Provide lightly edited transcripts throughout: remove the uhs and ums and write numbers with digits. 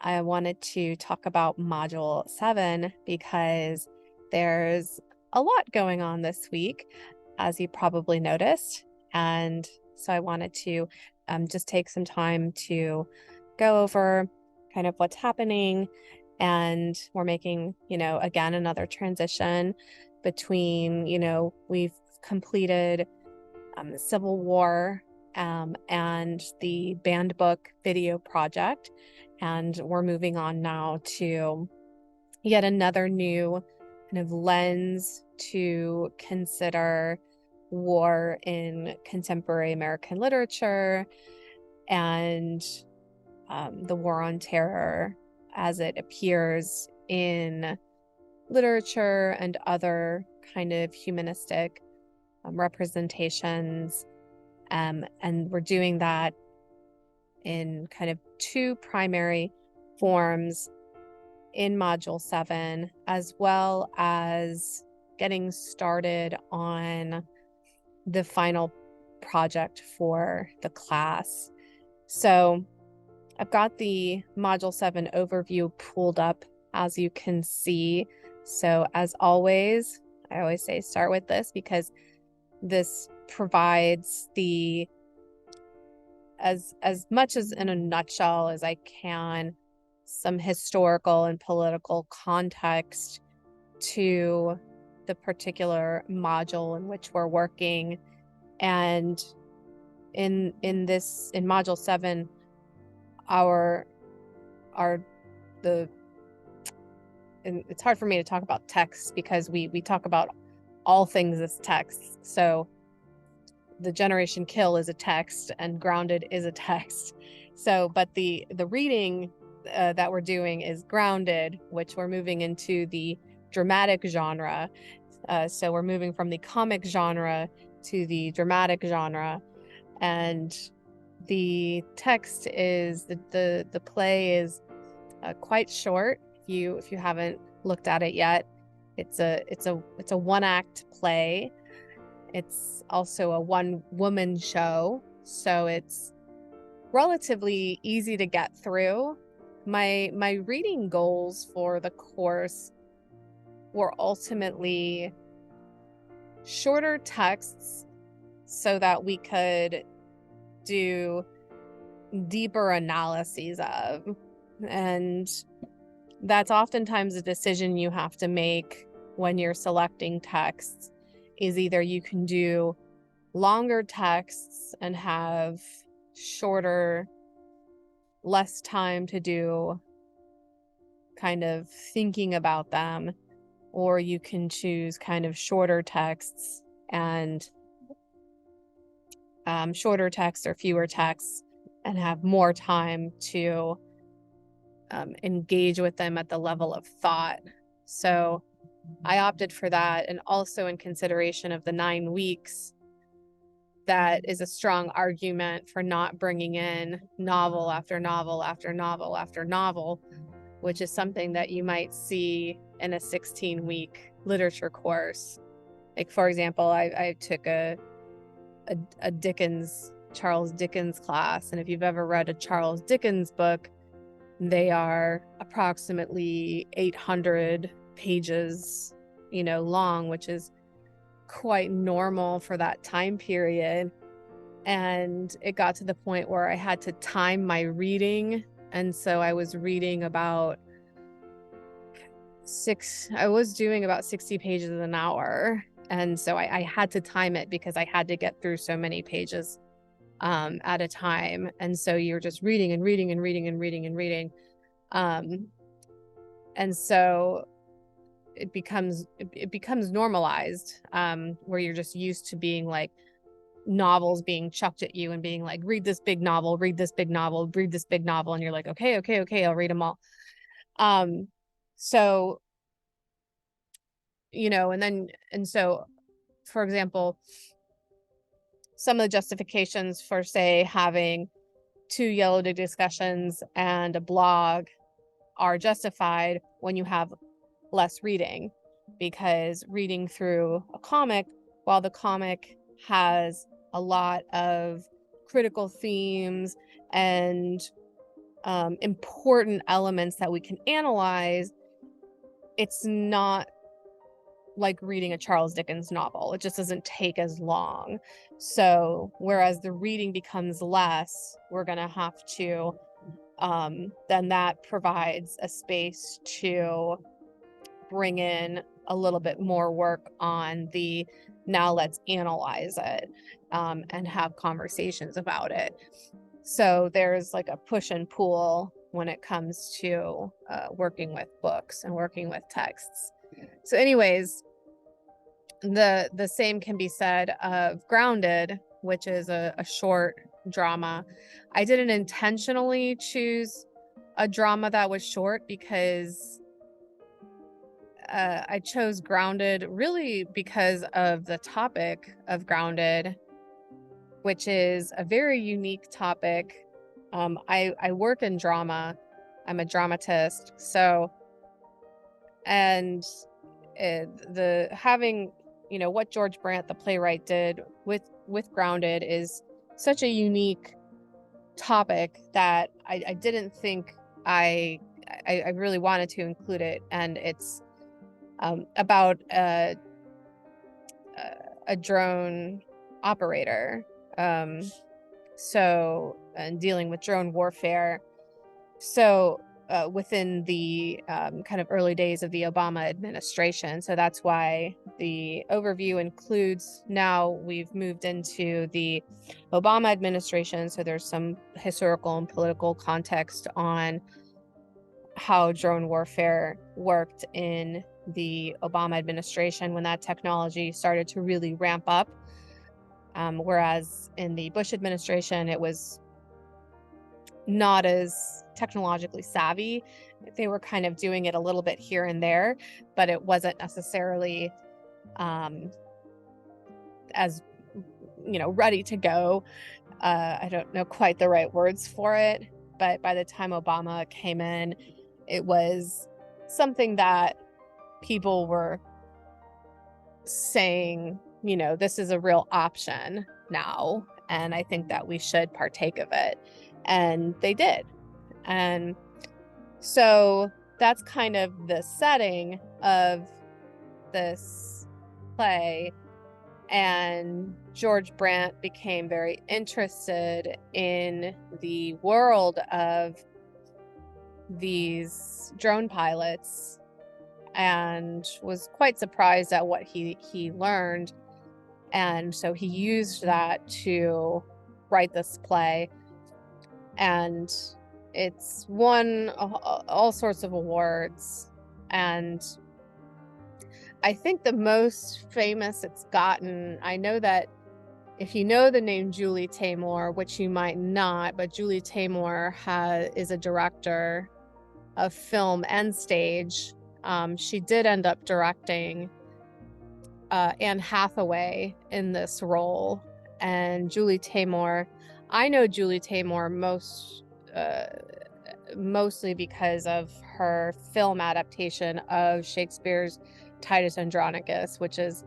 I wanted to talk about Module 7 because there's a lot going on this week, as you probably noticed. And so I wanted to just take some time to go over kind of what's happening. And we're making, again, another transition between, we've completed the Civil War and the banned book video project. And we're moving on now to yet another new kind of lens to consider war in contemporary American literature and the war on terror as it appears in literature and other kind of humanistic representations. And we're doing that in kind of two primary forms in Module 7, as well as getting started on the final project for the class. So I've got the Module 7 overview pulled up, as you can see. So as always, I always say start with this because this provides the as much as in a nutshell as I can, some historical and political context to the particular module in which we're working. And in Module 7, and it's hard for me to talk about text because we talk about all things as text. So the Generation Kill is a text and Grounded is a text. So, but the reading that we're doing is Grounded, which we're moving into the dramatic genre. So we're moving from the comic genre to the dramatic genre. And the text is, the play is quite short. If you haven't looked at it yet, it's a one-act play. It's also a one-woman show, so it's relatively easy to get through. My reading goals for the course were ultimately shorter texts so that we could do deeper analyses of. And that's oftentimes a decision you have to make when you're selecting texts, is either you can do longer texts and have shorter, less time to do kind of thinking about them, or you can choose kind of shorter texts and shorter texts or fewer texts and have more time to engage with them at the level of thought. So I opted for that, and also in consideration of the 9 weeks, that is a strong argument for not bringing in novel after novel after novel after novel, which is something that you might see in a 16-week literature course. Like, for example, I took a Charles Dickens class, and if you've ever read a Charles Dickens book, they are approximately 800 pages, long, which is quite normal for that time period. And it got to the point where I had to time my reading. And so I was reading about I was doing about 60 pages an hour. And so I had to time it because I had to get through so many pages at a time. And so you're just reading and reading and reading and reading and reading. And so it becomes normalized, where you're just used to being like novels being chucked at you and being like, read this big novel, read this big novel, read this big novel. And you're like, okay, I'll read them all. So, and so, for example, some of the justifications for, say, having 2 Yellow Dig discussions and a blog are justified when you have less reading, because reading through a comic, while the comic has a lot of critical themes and important elements that we can analyze, it's not like reading a Charles Dickens novel. It just doesn't take as long. So whereas the reading becomes less, we're going to have to, then that provides a space to bring in a little bit more work on the, now let's analyze it, and have conversations about it. So there's like a push and pull when it comes to working with books and working with texts. So anyways, the same can be said of Grounded, which is a short drama. I didn't intentionally choose a drama that was short because I chose Grounded really because of the topic of Grounded, which is a very unique topic. I work in drama. I'm a dramatist. So, and having, what George Brandt, the playwright, did with Grounded is such a unique topic that I didn't think I really wanted to include it. And it's about a drone operator. And dealing with drone warfare. So within the kind of early days of the Obama administration. So that's why the overview includes, now we've moved into the Obama administration. So there's some historical and political context on how drone warfare worked in the Obama administration when that technology started to really ramp up. Whereas in the Bush administration, it was not as technologically savvy. They were kind of doing it a little bit here and there, but it wasn't necessarily as, ready to go. I don't know quite the right words for it, but by the time Obama came in, it was something that people were saying, this is a real option now, and I think that we should partake of it. And they did. And so that's kind of the setting of this play. And George Brandt became very interested in the world of these drone pilots and was quite surprised at what he learned. And so he used that to write this play. And it's won all sorts of awards. And I think the most famous it's gotten, I know that if you know the name Julie Taymor, which you might not, but Julie Taymor is a director of film and stage. She did end up directing Anne Hathaway in this role. And Julie Taymor, I know Julie Taymor mostly because of her film adaptation of Shakespeare's Titus Andronicus, which is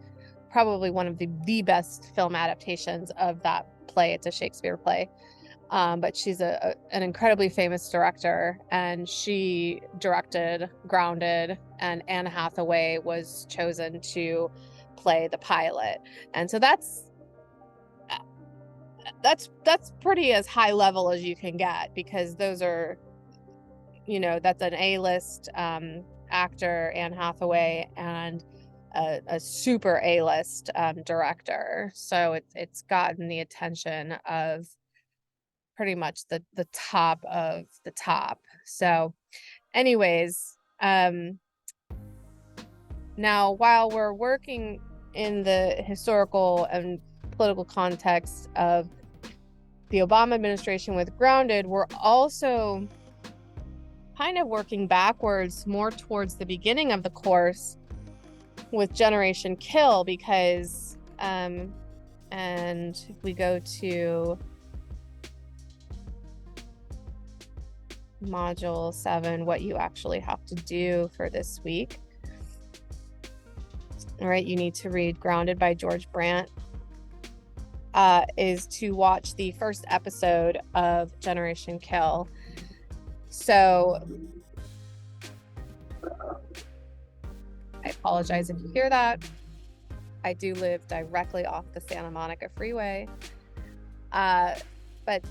probably one of the best film adaptations of that play. It's a Shakespeare play. But she's an incredibly famous director, and she directed Grounded, and Anne Hathaway was chosen to play the pilot. And so that's pretty as high level as you can get, because those are, that's an A-list actor, Anne Hathaway, and a super A-list director. So it's gotten the attention of pretty much the top of the top. So anyways, now while we're working in the historical and political context of the Obama administration with Grounded, we're also kind of working backwards more towards the beginning of the course with Generation Kill, because and if we go to module 7, what you actually have to do for this week. All right, you need to read Grounded by George Brandt, is to watch the first episode of Generation Kill. So I apologize if you hear that. I do live directly off the Santa Monica freeway. But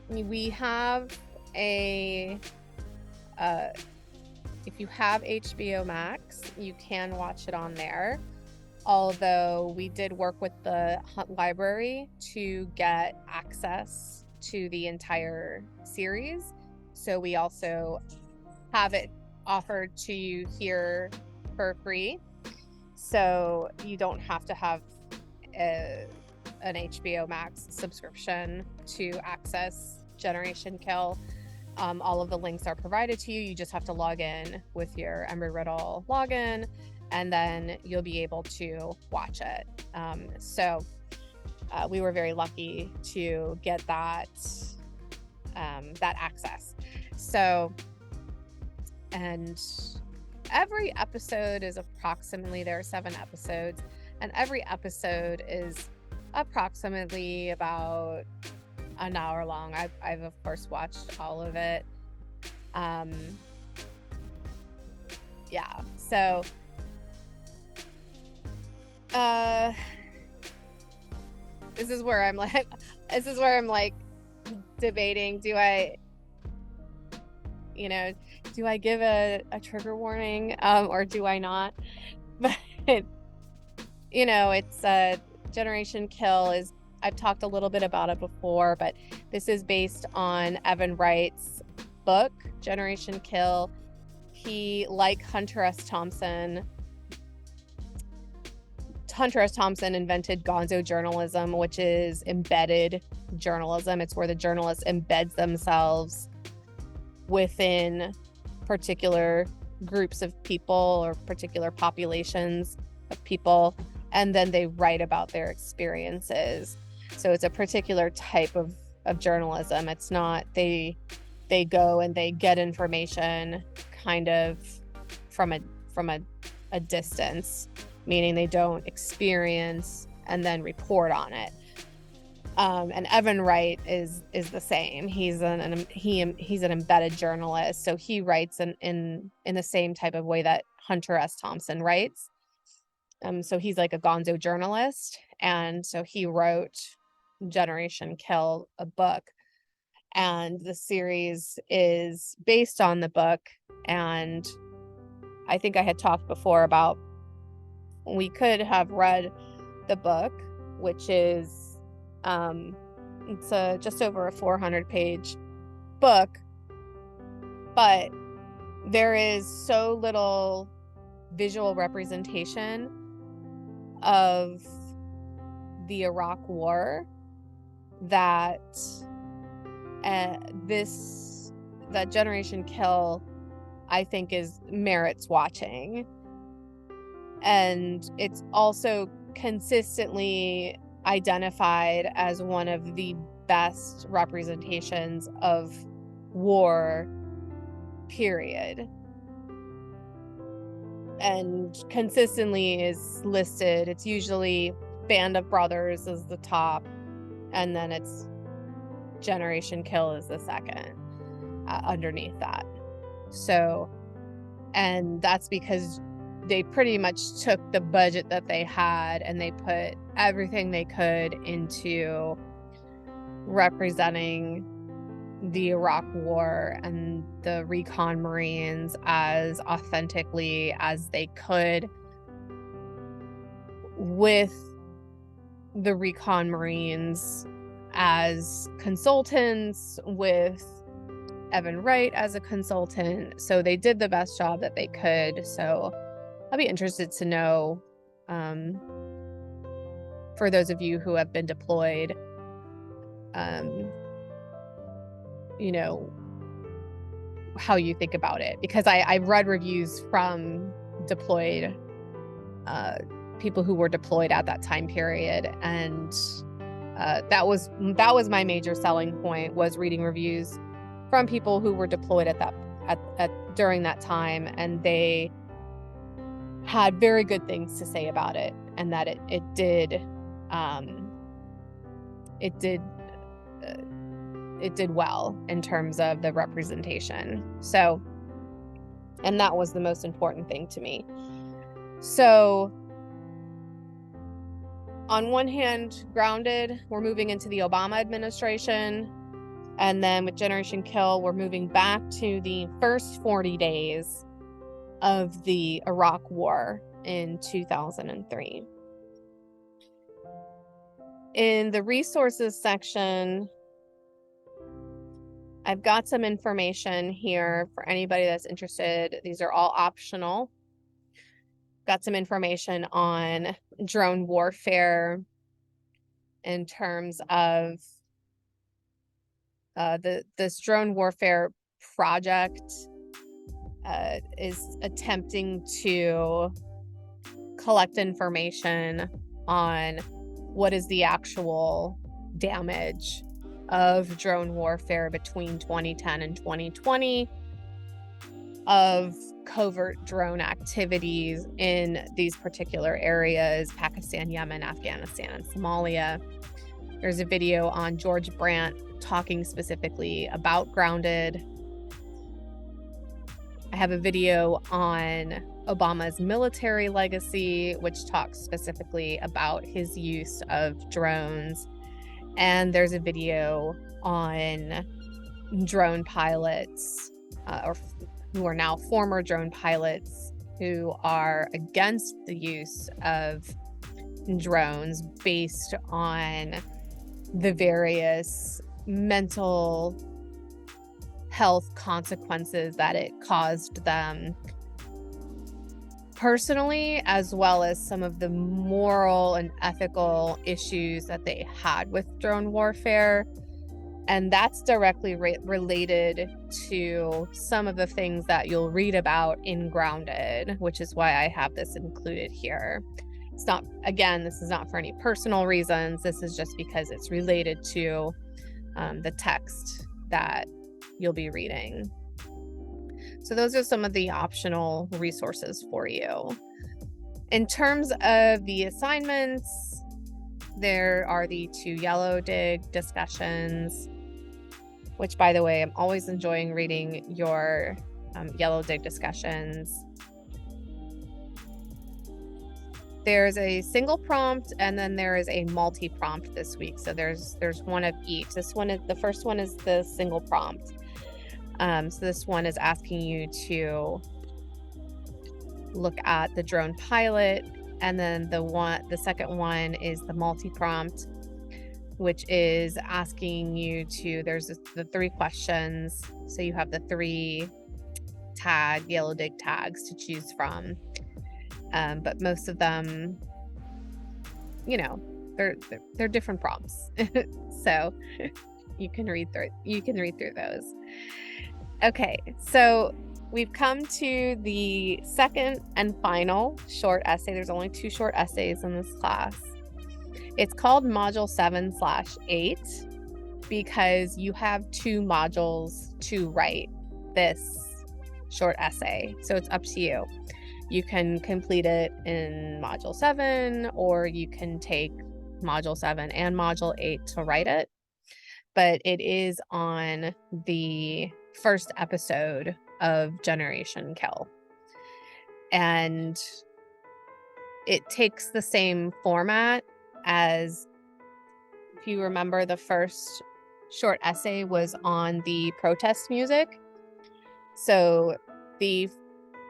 we have if you have HBO Max, you can watch it on there. Although we did work with the library to get access to the entire series. So we also have it offered to you here for free. So you don't have to have an HBO Max subscription to access Generation Kill. All of the links are provided to you. You just have to log in with your Embry Riddle login, and then you'll be able to watch it. So we were very lucky to get that access. So, and every episode is approximately, there are 7 episodes, and every episode is approximately about an hour long. I've of course watched all of it. Yeah, so this is where I'm like debating, do I give a trigger warning, or do I not? But it's Generation Kill is, I've talked a little bit about it before, but this is based on Evan Wright's book, Generation Kill. He, like Hunter S. Thompson invented gonzo journalism, which is embedded journalism. It's where the journalist embeds themselves within particular groups of people or particular populations of people, and then they write about their experiences. So it's a particular type of journalism. It's not they go and they get information kind of from a distance, meaning they don't experience and then report on it. And Evan Wright is the same. He's an embedded journalist, so he writes in the same type of way that Hunter S. Thompson writes. So he's like a gonzo journalist, and so he wrote Generation Kill, a book, and the series is based on the book. And I think I had talked before about, we could have read the book, which is it's just over a 400-page book, but there is so little visual representation of the Iraq War that that Generation Kill, I think, merits watching. And it's also consistently identified as one of the best representations of war, period. And consistently is listed, it's usually Band of Brothers is the top, and then it's Generation Kill is the second underneath that. So, and that's because they pretty much took the budget that they had and they put everything they could into representing the Iraq War and the recon Marines as authentically as they could, with the recon Marines as consultants, with Evan Wright as a consultant. So they did the best job that they could. So I'll be interested to know, for those of you who have been deployed, how you think about it, because I've read reviews from deployed people who were deployed at that time period, and that was my major selling point, was reading reviews from people who were deployed during that time, and they had very good things to say about it, and that it did did well in terms of the representation. So, and that was the most important thing to me. So on one hand, Grounded, we're moving into the Obama administration. And then with Generation Kill, we're moving back to the first 40 days of the Iraq War in 2003. In the resources section, I've got some information here for anybody that's interested. These are all optional. Got some information on drone warfare in terms of this drone warfare project is attempting to collect information on what is the actual damage of drone warfare between 2010 and 2020, of covert drone activities in these particular areas: Pakistan, Yemen, Afghanistan, and Somalia. There's a video on George Brandt talking specifically about Grounded. I have a video on Obama's military legacy, which talks specifically about his use of drones. And there's a video on drone pilots, or who are now former drone pilots, who are against the use of drones based on the various mental health consequences that it caused them personally, as well as some of the moral and ethical issues that they had with drone warfare. And that's directly related to some of the things that you'll read about in Grounded, which is why I have this included here. It's not, again, this is not for any personal reasons. This is just because it's related to the text that you'll be reading. So those are some of the optional resources for you. In terms of the assignments, there are the 2 Yellow Dig discussions, which, by the way, I'm always enjoying reading your Yellow Dig discussions. There's a single prompt, and then there is a multi-prompt this week. So there's one of each. The first one is the single prompt. So this one is asking you to look at the drone pilot, and then the second one is the multi-prompt, which is asking you to, there's the 3 questions. So you have the 3 Yellow Dig tags to choose from. But most of them, you know, they're different prompts. So you can read through those. Okay, so we've come to the second and final short essay. There's only 2 short essays in this class. It's called Module 7/8 because you have 2 modules to write this short essay. So it's up to you. You can complete it in Module 7, or you can take Module 7 and Module 8 to write it. But it is on the first episode of Generation Kill. And it takes the same format as, if you remember, the first short essay was on the protest music. So the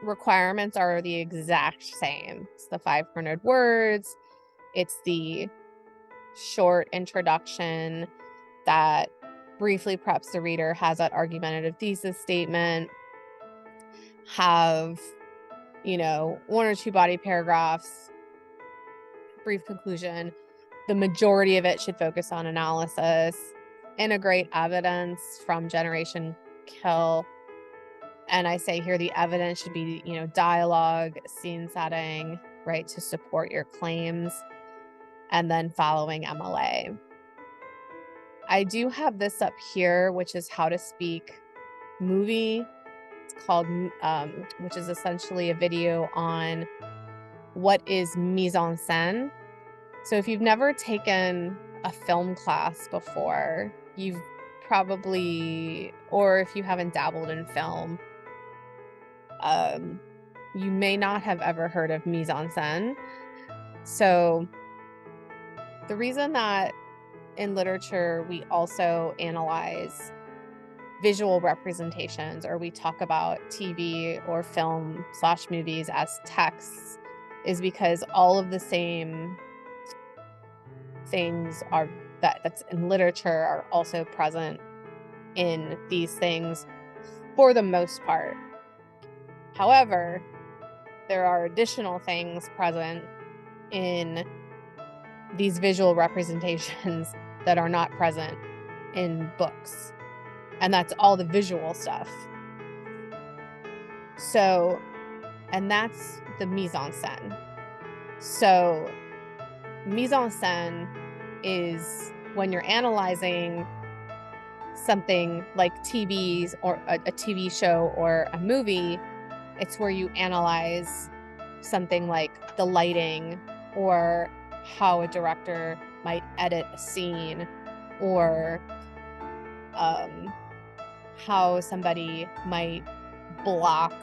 requirements are the exact same. It's the 500 words. It's the short introduction that briefly preps the reader, has that argumentative thesis statement, have, 1 or 2 body paragraphs, brief conclusion. The majority of it should focus on analysis, integrate evidence from Generation Kill. And I say here the evidence should be, dialogue, scene setting, right, to support your claims, and then following MLA. I do have this up here, which is How to Speak movie. It's called, which is essentially a video on what is mise en scène. So if you've never taken a film class before, you've probably, or if you haven't dabbled in film, you may not have ever heard of mise-en-scène. So the reason that in literature we also analyze visual representations, or we talk about TV or film / movies as texts, is because all of the same things that's in literature are also present in these things for the most part. However, there are additional things present in these visual representations that are not present in books, and that's all the visual stuff. So, and that's the mise-en-scène. So mise-en-scène is when you're analyzing something like TVs or a TV show or a movie, it's where you analyze something like the lighting, or how a director might edit a scene, or how somebody might block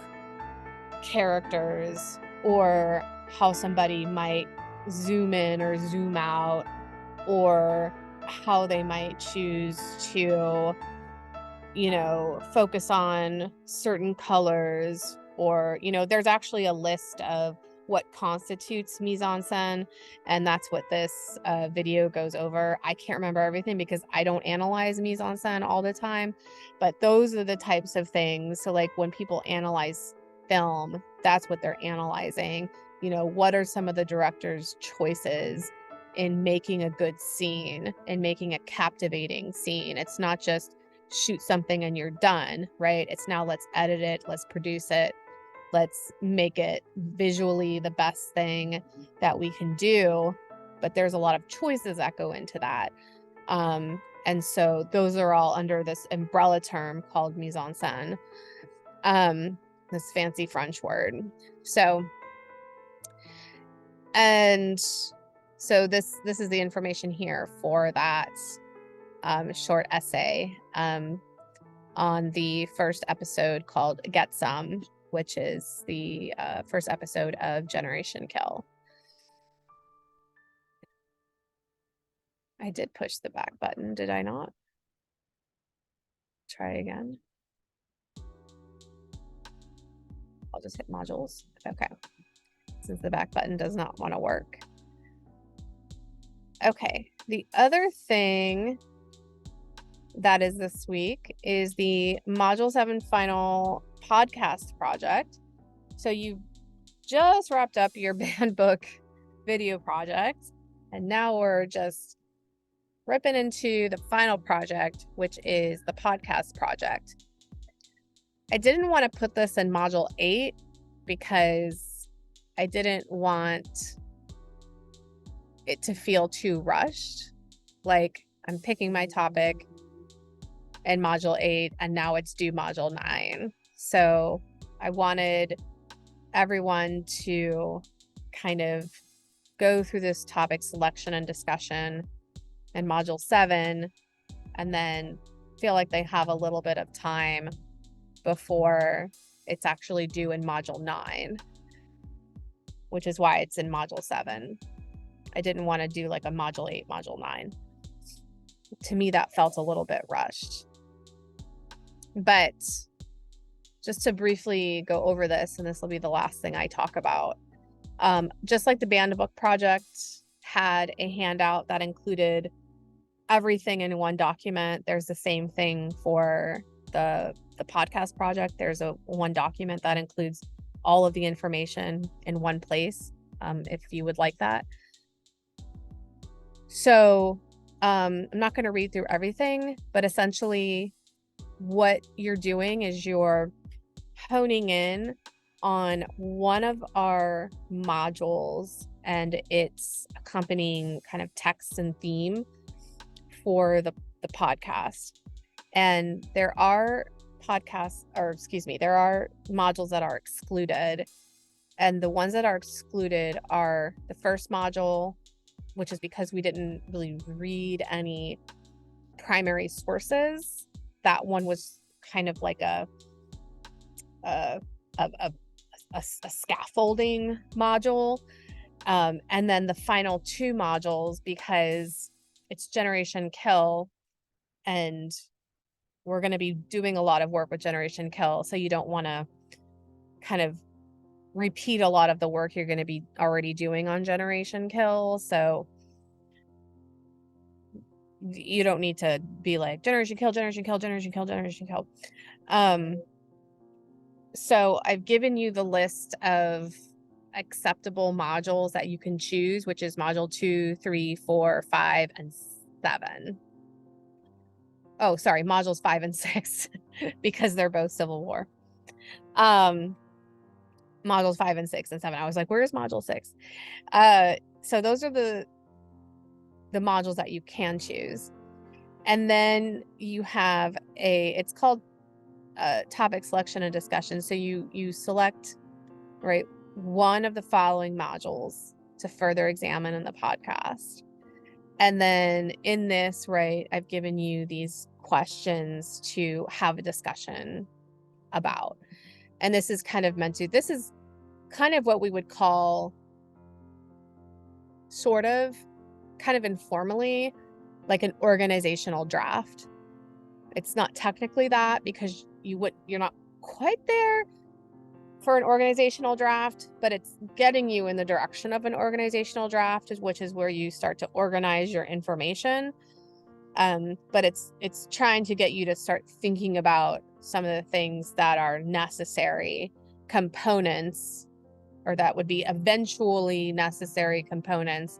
characters, or how somebody might zoom in or zoom out, or how they might choose to, focus on certain colors, or, there's actually a list of what constitutes mise-en-scène, and that's what this video goes over. I can't remember everything because I don't analyze mise-en-scène all the time, but those are the types of things. So like when people analyze film, that's what they're analyzing. What are some of the director's choices in making a good scene and making a captivating scene? It's not just shoot something and you're done, right? It's now let's edit it, let's produce it, let's make it visually the best thing that we can do. But there's a lot of choices that go into that. And so those are all under this umbrella term called mise-en-scène, this fancy French word. So, and so this is the information here for that short essay on the first episode called Get Some, which is the first episode of Generation Kill. I did push the back button, did I not? Try again. I'll just hit modules. Okay. Since the back button does not want to work. Okay. The other thing that is this week is the Module 7 final podcast project. So you just wrapped up your banned book video project, and now we're just ripping into the final project, which is the podcast project. I didn't want to put this in Module 8 because I didn't want it to feel too rushed. Like I'm picking my topic in Module 8 and now it's due Module 9. So I wanted everyone to kind of go through this topic selection and discussion in Module 7 and then feel like they have a little bit of time before it's actually due in Module 9, which is why it's in Module 7. I didn't want to do like a Module 8, Module 9. To me, that felt a little bit rushed. But just to briefly go over this, and this will be the last thing I talk about, just like the banned book project had a handout that included everything in one document, there's the same thing for the podcast project. There's one document that includes all of the information in one place, if you would like that. So I'm not going to read through everything, but essentially what you're doing is you're honing in on one of our modules and its accompanying kind of text and theme for the podcast. And there are there are modules that are excluded. And the ones that are excluded are the first module, which is because we didn't really read any primary sources. That one was kind of like a scaffolding module. And then the final two modules, because it's generation kill, and we're going to be doing a lot of work with generation kill, so you don't want to kind of repeat a lot of the work you're going to be already doing on generation kill. So you don't need to be like generation kill, generation kill, generation kill, generation kill. So I've given you the list of acceptable modules that you can choose, which is module 2, 3, 4, 5, and 7. Oh, sorry, modules 5 and 6, because they're both Civil War. Modules 5 and 6 and 7. I was like, where's module 6? So those are the modules that you can choose. And then you have it's called topic selection and discussion. So you select, right, one of the following modules to further examine in the podcast. And then in this, right, I've given you these questions to have a discussion about. And this is kind of this is kind of what we would call kind of informally, like an organizational draft. It's not technically that, because you're not quite there for an organizational draft, but it's getting you in the direction of an organizational draft, which is where you start to organize your information. But it's trying to get you to start thinking about some of the things that are necessary components, or that would be eventually necessary components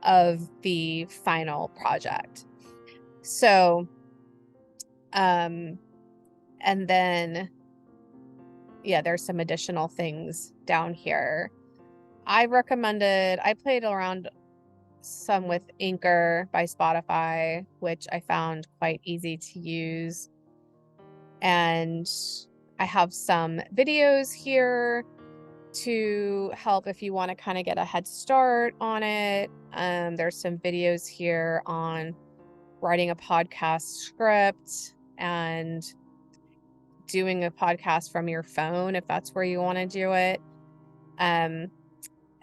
of the final project. So, and then, yeah, there's some additional things down here. I played around some with Anchor by Spotify, which I found quite easy to use. And I have some videos here to help if you want to kind of get a head start on it. There's some videos here on writing a podcast script and doing a podcast from your phone, if that's where you want to do it. And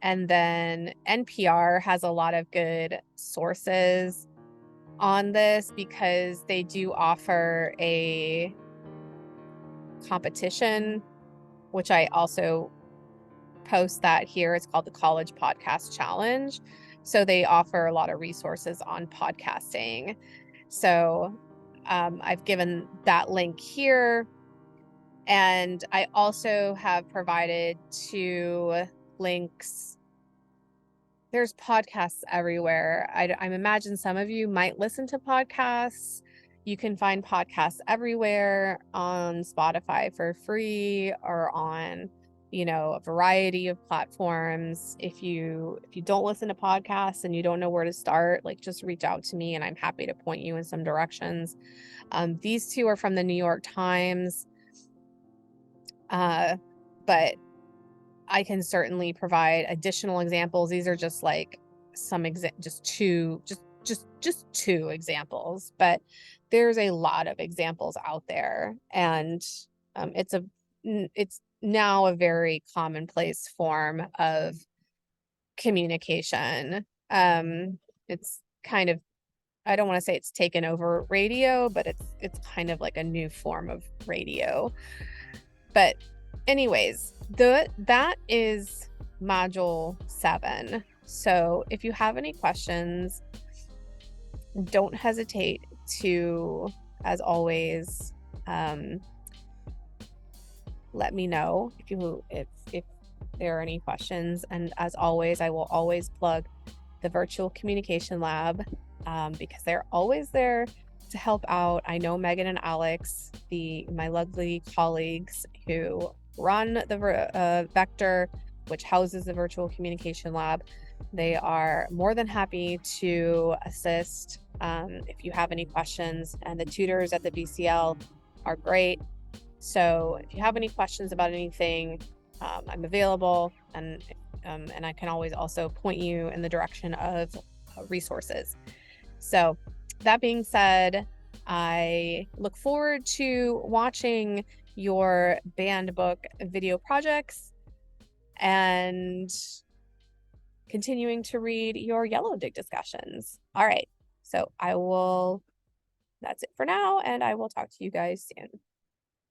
then NPR has a lot of good sources on this, because they do offer a competition, which I also post that here. It's called the College Podcast Challenge. So they offer a lot of resources on podcasting. So I've given that link here. And I also have provided 2 links. There's podcasts everywhere. I imagine some of you might listen to podcasts. You can find podcasts everywhere, on Spotify for free, or on, a variety of platforms. If you don't listen to podcasts and you don't know where to start, like, just reach out to me and I'm happy to point you in some directions. These 2 are from the New York Times. But I can certainly provide additional examples. These are just like just 2 examples, but there's a lot of examples out there, and it's now a very commonplace form of communication. It's kind of, I don't want to say it's taken over radio, but it's kind of like a new form of radio. But anyways, that is module 7. So if you have any questions, don't hesitate to, as always, let me know if there are any questions. And as always, I will always plug the Virtual Communication Lab, because they're always there to help out. I know Megan and Alex, my lovely colleagues who run the Vector, which houses the Virtual Communication Lab. They are more than happy to assist if you have any questions, and the tutors at the VCL are great. So if you have any questions about anything, I'm available, and I can always also point you in the direction of resources. So that being said, I look forward to watching your band book video projects and continuing to read your Yellow Dig discussions. All right, so that's it for now, and I will talk to you guys soon.